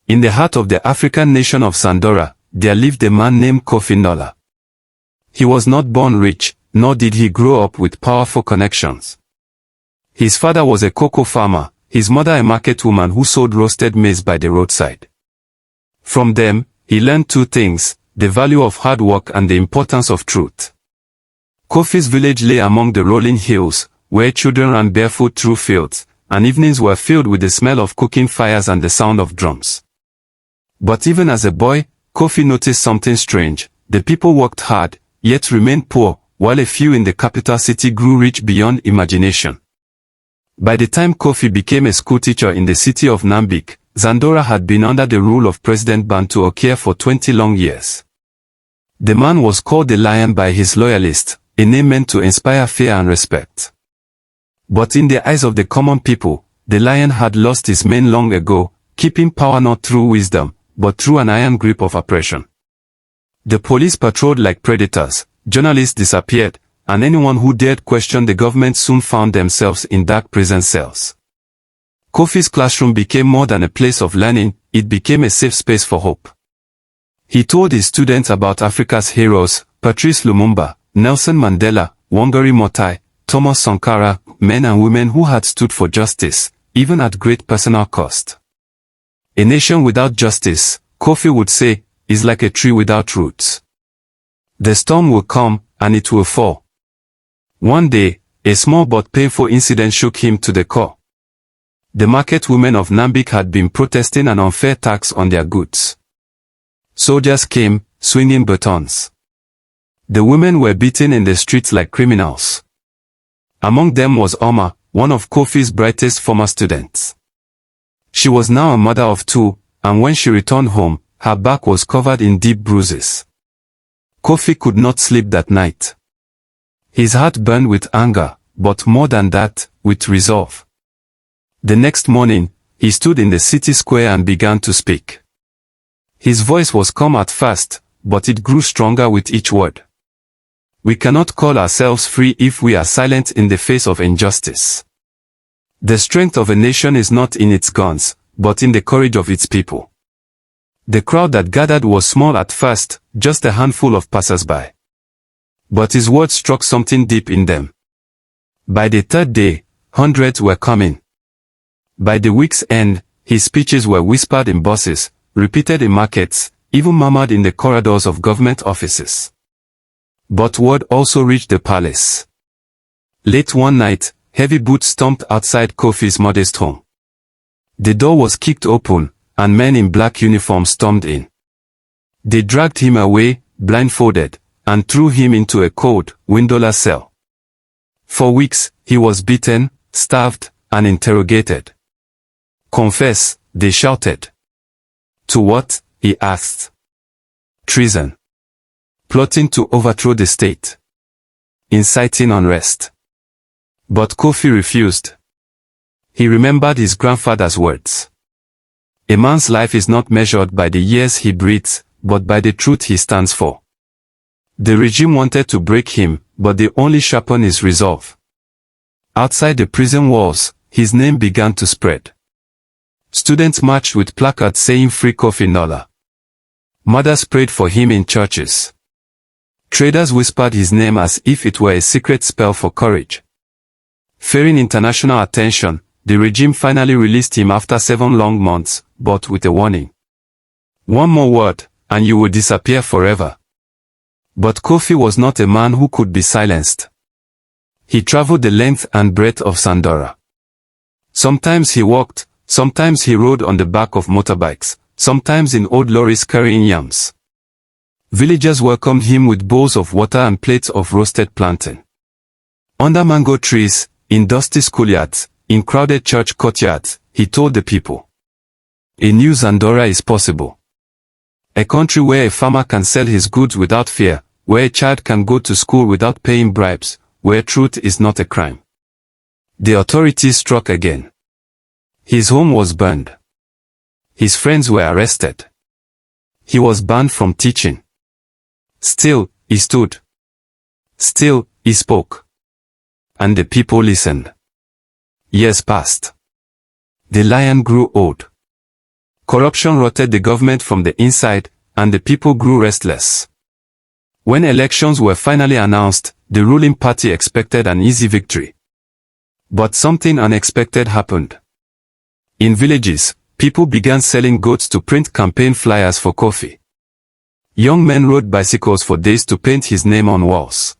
In the heart of the African nation of Zandora, there lived a man named Kofi N'Dala. He was not born rich, nor did he grow up with powerful connections. His father was a cocoa farmer, his mother a market woman who sold roasted maize by the roadside. From them, he learned two things, the value of hard work and the importance of truth. Kofi's village lay among the rolling hills, where children ran barefoot through fields, and evenings were filled with the smell of cooking fires and the sound of drums. But even as a boy, Kofi noticed something strange. The people worked hard, yet remained poor, while a few in the capital city grew rich beyond imagination. By the time Kofi became a schoolteacher in the city of Nnamdi, Zandora had been under the rule of President Bantu Okia for 20 long years. The man was called the Lion by his loyalists, a name meant to inspire fear and respect. But in the eyes of the common people, the Lion had lost his mane long ago, keeping power not through wisdom, but through an iron grip of oppression. The police patrolled like predators, journalists disappeared, and anyone who dared question the government soon found themselves in dark prison cells. Kofi's classroom became more than a place of learning, it became a safe space for hope. He told his students about Africa's heroes, Patrice Lumumba, Nelson Mandela, Wangari Maathai, Thomas Sankara, men and women who had stood for justice, even at great personal cost. A nation without justice, Kofi would say, is like a tree without roots. The storm will come, and it will fall. One day, a small but painful incident shook him to the core. The market women of Nnamdi had been protesting an unfair tax on their goods. Soldiers came, swinging batons. The women were beaten in the streets like criminals. Among them was Oma, one of Kofi's brightest former students. She was now a mother of two, and when she returned home, her back was covered in deep bruises. Kofi could not sleep that night. His heart burned with anger, but more than that, with resolve. The next morning, he stood in the city square and began to speak. His voice was calm at first, but it grew stronger with each word. We cannot call ourselves free if we are silent in the face of injustice. The strength of a nation is not in its guns, but in the courage of its people. The crowd that gathered was small at first, just a handful of passers-by. But his words struck something deep in them. By the third day, hundreds were coming. By the week's end, his speeches were whispered in buses, repeated in markets, even murmured in the corridors of government offices. But word also reached the palace. Late one night, heavy boots stomped outside Kofi's modest home. The door was kicked open, and men in black uniforms stormed in. They dragged him away, blindfolded, and threw him into a cold, windowless cell. For weeks, he was beaten, starved, and interrogated. Confess, they shouted. To what? He asked. Treason. Plotting to overthrow the state. Inciting unrest. But Kofi refused. He remembered his grandfather's words. A man's life is not measured by the years he breathes, but by the truth he stands for. The regime wanted to break him, but they only sharpened his resolve. Outside the prison walls, his name began to spread. Students marched with placards saying "Free Kofi N'Dala." Mothers prayed for him in churches. Traders whispered his name as if it were a secret spell for courage. Fearing international attention, the regime finally released him after 7 long months, but with a warning. One more word, and you will disappear forever. But Kofi was not a man who could be silenced. He traveled the length and breadth of Zandora. Sometimes he walked, sometimes he rode on the back of motorbikes, sometimes in old lorries carrying yams. Villagers welcomed him with bowls of water and plates of roasted plantain. Under mango trees, in dusty schoolyards, in crowded church courtyards, he told the people. A new Zandora is possible. A country where a farmer can sell his goods without fear, where a child can go to school without paying bribes, where truth is not a crime. The authorities struck again. His home was burned. His friends were arrested. He was banned from teaching. Still, he stood. Still, he spoke. And the people listened. Years passed. The lion grew old. Corruption rotted the government from the inside, and the people grew restless. When elections were finally announced, the ruling party expected an easy victory. But something unexpected happened. In villages, people began selling goats to print campaign flyers for Kofi. Young men rode bicycles for days to paint his name on walls.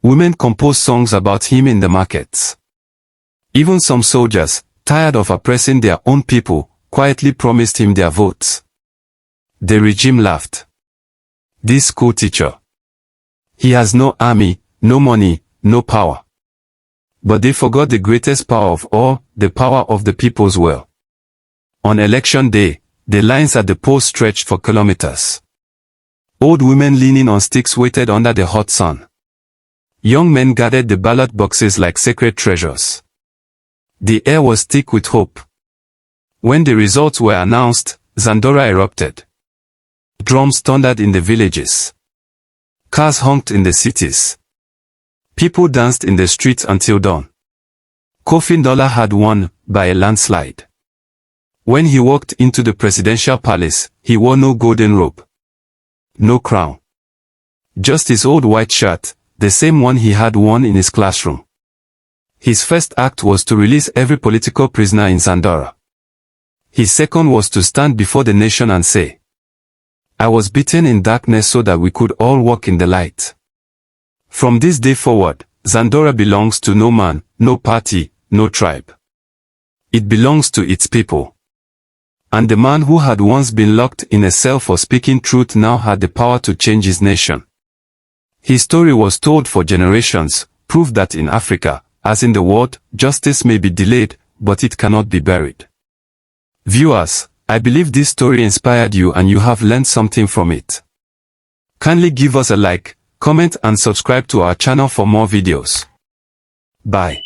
Women composed songs about him in the markets. Even some soldiers, tired of oppressing their own people, quietly promised him their votes. The regime laughed. This school teacher. He has no army, no money, no power. But they forgot the greatest power of all, the power of the people's will. On election day, the lines at the polls stretched for kilometers. Old women leaning on sticks waited under the hot sun. Young men guarded the ballot boxes like sacred treasures. The air was thick with hope. When the results were announced, Zandora erupted. Drums thundered in the villages. Cars honked in the cities. People danced in the streets until dawn. Kofi N'Dala had won, by a landslide. When he walked into the presidential palace, he wore no golden robe. No crown. Just his old white shirt, the same one he had worn in his classroom. His first act was to release every political prisoner in Zandora. His second was to stand before the nation and say, "I was beaten in darkness so that we could all walk in the light." From this day forward, Zandora belongs to no man, no party, no tribe. It belongs to its people. And the man who had once been locked in a cell for speaking truth now had the power to change his nation. His story was told for generations, proof that in Africa, as in the world, justice may be delayed, but it cannot be buried. Viewers, I believe this story inspired you and you have learned something from it. Kindly give us a like, comment and subscribe to our channel for more videos. Bye.